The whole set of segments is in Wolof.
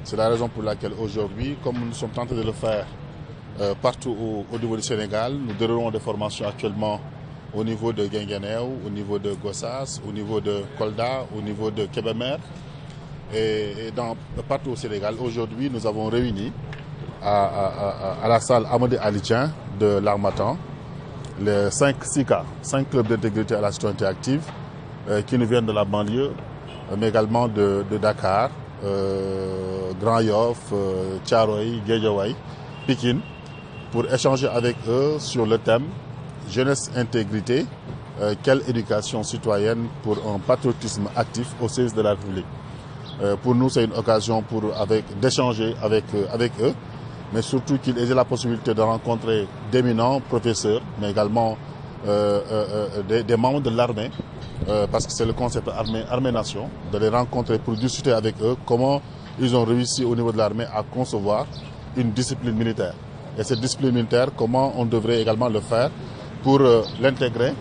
C'est la raison pour laquelle aujourd'hui, comme nous sommes tentés de le faire partout au niveau du Sénégal, nous déroulons des formations actuellement au niveau de Guinguinéo, au niveau de Gossas, au niveau de Kolda, au niveau de Kébémer et partout au Sénégal. Aujourd'hui, nous avons réuni à la salle Amadou Alidjan de l'Harmattan les 5 SICA, 5 clubs d'intégrité à la citoyenneté active qui nous viennent de la banlieue, mais également de Dakar, Grand Yoff, Thiaroye, Guédiawaye, Pikine, pour échanger avec eux sur le thème jeunesse intégrité, quelle éducation citoyenne pour un patriotisme actif au service de la République. Pour nous, c'est une occasion d'échanger avec eux, mais surtout qu'ils aient la possibilité de rencontrer d'éminents professeurs, mais également des membres de l'armée, parce que c'est le concept armée-nation, de les rencontrer pour discuter avec eux comment ils ont réussi au niveau de l'armée à concevoir une discipline militaire. Et cette discipline militaire, comment on devrait également le faire pour l'intégrer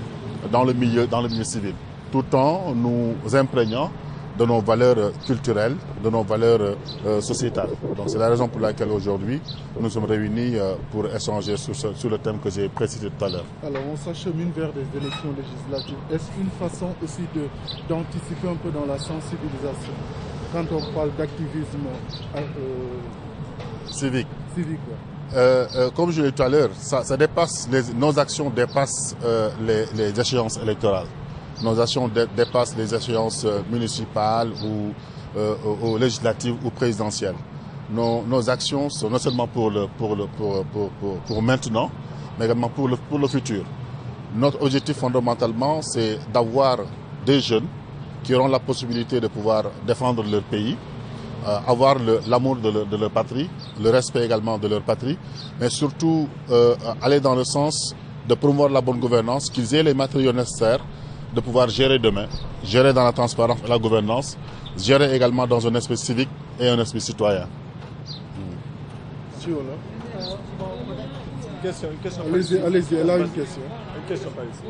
dans le milieu civil, tout en nous imprégnant de nos valeurs culturelles, de nos valeurs sociétales. Donc c'est la raison pour laquelle aujourd'hui nous sommes réunis pour échanger sur le thème que j'ai précisé tout à l'heure. Alors on s'achemine vers des élections législatives. Est-ce une façon aussi d'anticiper un peu dans la sensibilisation quand on parle d'activisme civique? Civique, ouais. Comme je l'ai dit tout à l'heure, nos actions dépassent les échéances électorales. Nos actions dépassent les échéances municipales ou législatives ou présidentielles. Nos actions sont non seulement pour maintenant, mais également pour le futur. Notre objectif fondamentalement, c'est d'avoir des jeunes qui auront la possibilité de pouvoir défendre leur pays, avoir l'amour de leur patrie, le respect également de leur patrie, mais surtout aller dans le sens de promouvoir la bonne gouvernance, qu'ils aient les matériaux nécessaires de pouvoir gérer demain, gérer dans la transparence et la gouvernance, gérer également dans un esprit civique et un esprit citoyen. Allez-y, elle a une question. Une question par ici.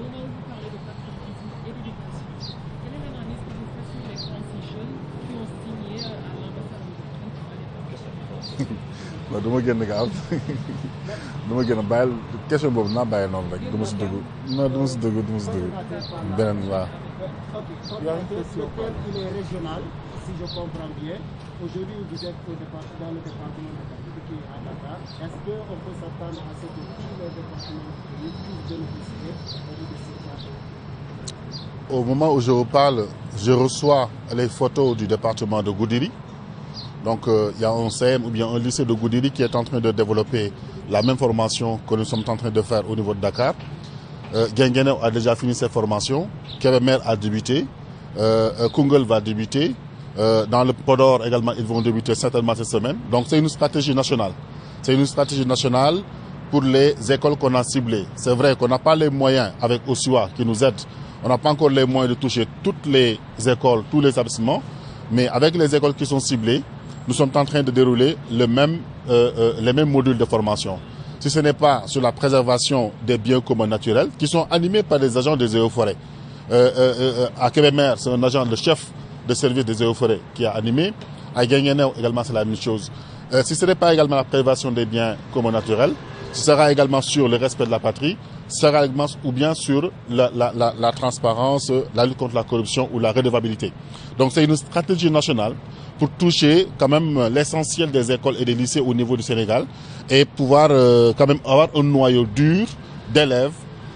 waaw du ma génn gaaw du ma génn bàyyil question boobu naa bàyyi noonu rek du ma si dugg non du ma si dugg beneen waaw. Il est régional, si je comprends bien. Aujourd'hui, vous êtes dans le département de qui est à Dakar. Est-ce qu'on peut s'attendre à ce que tous les départements puissent bénéficier de ces situations? Au moment où je vous parle, je reçois les photos du département de Goudiri. Donc il y a un CM ou bien un lycée de Goudiri qui est en train de développer la même formation que nous sommes en train de faire au niveau de Dakar. Guinguinéo a déjà fini ses formations, Kébémer a débuté, Koungheul va débuter, dans le Podor également ils vont débuter certainement cette semaine. Donc c'est une stratégie nationale. C'est une stratégie nationale pour les écoles qu'on a ciblées. C'est vrai qu'on n'a pas les moyens avec OSUA qui nous aide. On n'a pas encore les moyens de toucher toutes les écoles, tous les établissements, mais avec les écoles qui sont ciblées, nous sommes en train de dérouler les mêmes modules de formation. Si ce n'est pas sur la préservation des biens communs naturels, qui sont animés par des agents des eaux forêts. À Kébémer, c'est un agent, le chef de service des eaux forêts qui a animé. À Guinguinéo également, c'est la même chose. Si ce n'est pas également la préservation des biens communs naturels, ce sera également sur le respect de la patrie, ce sera également ou bien sur la transparence, la lutte contre la corruption ou la redevabilité. Donc c'est une stratégie nationale pour toucher quand même l'essentiel des écoles et des lycées au niveau du Sénégal et pouvoir quand même avoir un noyau dur d'élèves,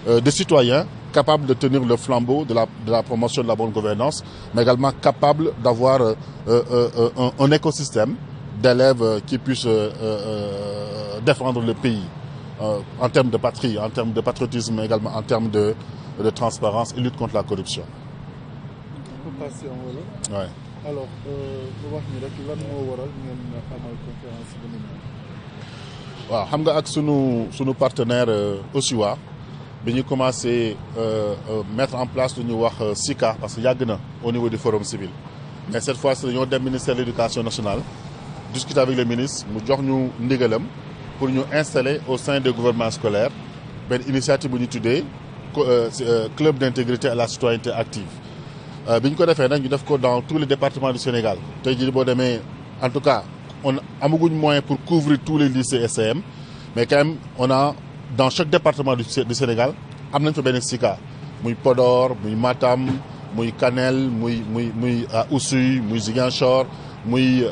de citoyens capables de tenir le flambeau de la promotion de la bonne gouvernance, mais également capables d'avoir un écosystème d'élèves qui puissent défendre le pays en termes de patrie, en termes de patriotisme, mais également en termes de transparence et lutte contre la corruption. Pour passer en wolof. Ouais. Alors bu wax ni rek lan moo waral ngeen amal conférence bi ni waaw xam nga ak sunu partenaire OSUA bi ñu commencé mettre en place lu ñuy wax SICA parce que yàgg na au niveau du forum civil mais cette fois-ci dañoo dem ministère de l'éducation nationale discuter avec le ministre mu jox ñu ndigalam pour ñu installer au sein des gouvernements scolaires benn initiative bu ñu tuddee club d'intégrité à la citoyenneté active. bi ñu ko defee nag ñu def ko dans tous les départements du Sénégal tey jii boo demee en tout cas on amaguñ moyen pour couvrir tous les lycées SCM mais quand même on a dans chaque département du Sénégal am nañ fa benn SICA muy Podor muy Matam muy Kanel muy Oussouye muy Ziguinchor muy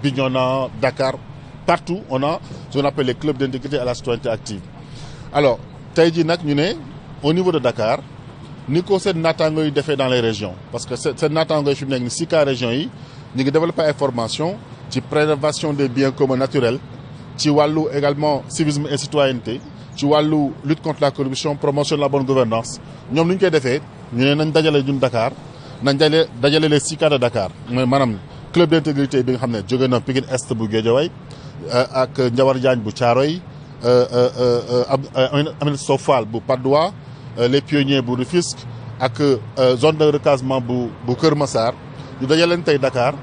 Bignona Dakar partout on a ce qu'on appelle les clubs d'intégrité à la citoyenneté active. Alors tey jii nag ñu ne au niveau de Dakar ni ko seen naataango yi defee dans les régions parce que seen naataango yi fi mu nekk ni SICA régions yi ñu ngi développer ay formation ci préservation des biens communs naturels ci wàllu également civisme et citoyenneté ci wàllu lutte contre la corruption promotion de la bonne gouvernance ñoom ni ñu koy defee ñu ne nañ dajale ñun Dakar nañ dajale les SICA de Dakar mooy maanaam club d'intégrité bi nga xam ne jóge na Pikine Est bu Guédiawaye ak Ndiawar Diagne bu Thiaroye Aminata Sow Fall bu Patte d'Oie les pionniers bu Rufisque ak zone de recasement bu Kër Massar ñu dajale leen tey Dakar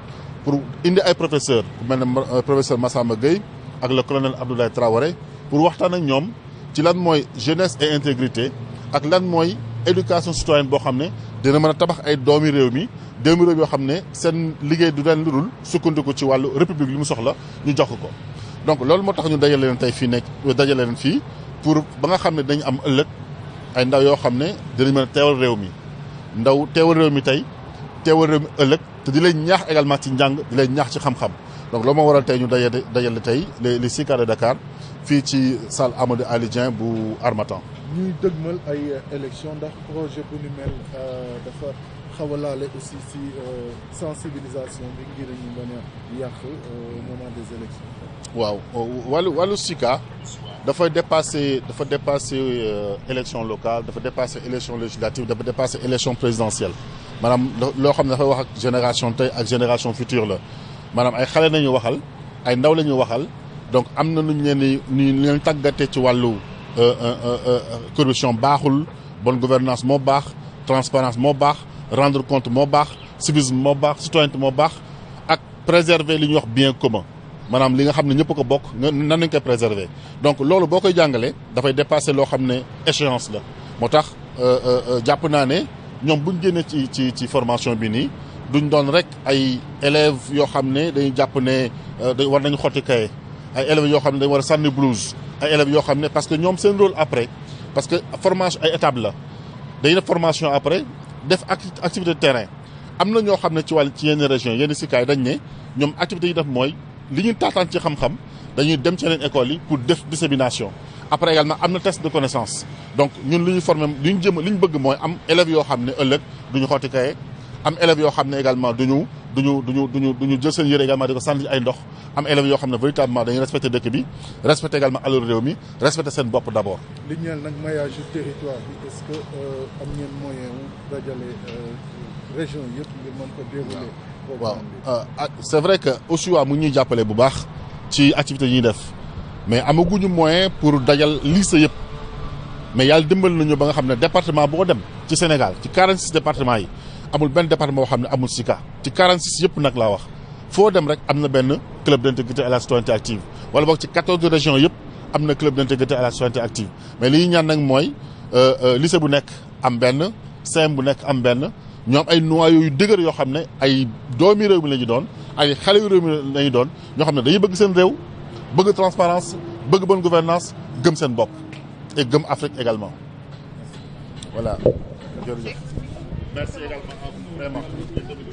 pour indi ay professeurs ku mel ne professeur Massamba Gueye ak le colonel Abdoulaye Traoré pour waxtaan ak ñoom ci lan mooy jeunesse et intégrité ak lan mooy éducation citoyenne boo xam ne dina mën a tabax ay doomi réew mi yoo xam ne seen liggéey du leen lu dul sukkandiku ci wàllu république li mu soxla ñu jox ko. donc loolu moo tax ñu dajale leen tey fii dajale leen fii pour ba nga xam ne dañu am ëllëg ay ndaw yoo xam ne dinañ mën a teewal réew mi teewal réew mi tey teewal réew mi ëllëg te di leen ñaax également ci njàng di leen ñaax ci xam-xam donc loolu moo waral tey ñu dajale tey les SICA de Dakar fii ci salle Amadou Ali Dieng bu Harmattan. ñuy dëgmal ay élection ndax projet bu ni mel dafa xaw a laale aussi si sensibilisation bi ngir ñu bañ a yàq au moment des élections. waaw wàllu SICA dafa dépasser élection locale dafa dépasser élection législative dafa dépasser élection présidentielle maanaam loo xam ne dafay wax ak génération tey ak génération future la maanaam ay xale nañu waxal ay ndaw la ñu waxal donc am na nuñ leen ni leen tàggatee ci wàllu corruption baaxul bonne gouvernance moo baax transparence moo baax rendre compte moo baax civisme moo baax citoyenneté moo baax ak préserver li ñuy wax bien commun maanaam li nga xam ne ñëpp ko bokk nan nañ koy préserver donc loolu boo koy jàngalee dafay dépasser loo xam ne échéance la moo tax jàpp naa ne ñoom buñ génnee ci formation bi nii duñ doon rek ay élèves yoo xam ne dañuy jàpp ne war nañu xotti kaye ay élèves yoo xam ne dañu war a sànni blouse ay élèves yoo xam ne parce que ñoom seen rôle après parce que formation ay étapes la dañuy def formation après def activité de terrain am na ñoo xam ne ci yenn régions yenn SICA yi dañ ne ñoom activités yi def mooy li ñu taataan ci xam-xam dañuy dem ci yeneen écoles yi pour def dissémination après également am na test de connaissance donc ñun li ñu formé li ñu bëgg mooy am élèves yoo xam ne ëllëg duñu xotti kaye am élèves yoo xam ne également duñu jël seen yére également di ko sànni ay ndox am élèves yoo xam ne véritablement dañuy respecter dëkk bi respecter également alalu réew mi respecter seen bopp d'abord. li ñeel nag maillage territoire bi est-ce que am ngeen moyen wu dajale région yëpp ngir mën ko dérouler. waaw c'est vrai que OSUA mu ñuy jàppale bu baax ci activité yi ñuy def mais amaguñu moyen pour dajal lycée yëpp mais yàlla dimbal nañu ba nga xam ne département boo dem ci Sénégal ci 46 départements yi amul benn département boo xam ne amul SICA ci 46 yëpp nag laa wax foo dem rek am na benn club d'intégrité à la citoyenneté active wala boog ci 14 régions yëpp am na club d'intégrité à la citoyenneté active mais li ñu ñaan nag mooy lycée bu nekk am benn CM bu nekk am benn ñoom ay noyaux yu dëgër yoo xam ne ay doomi réew mi la ñu doon ay xale yu réew mi la ñu doon ñoo xam ne dañuy bëgg seen réew bëgg transparence bëgg bonne gouvernance gëm seen bopp et gëm Afrique également voilà jërëjëf merci également vraiment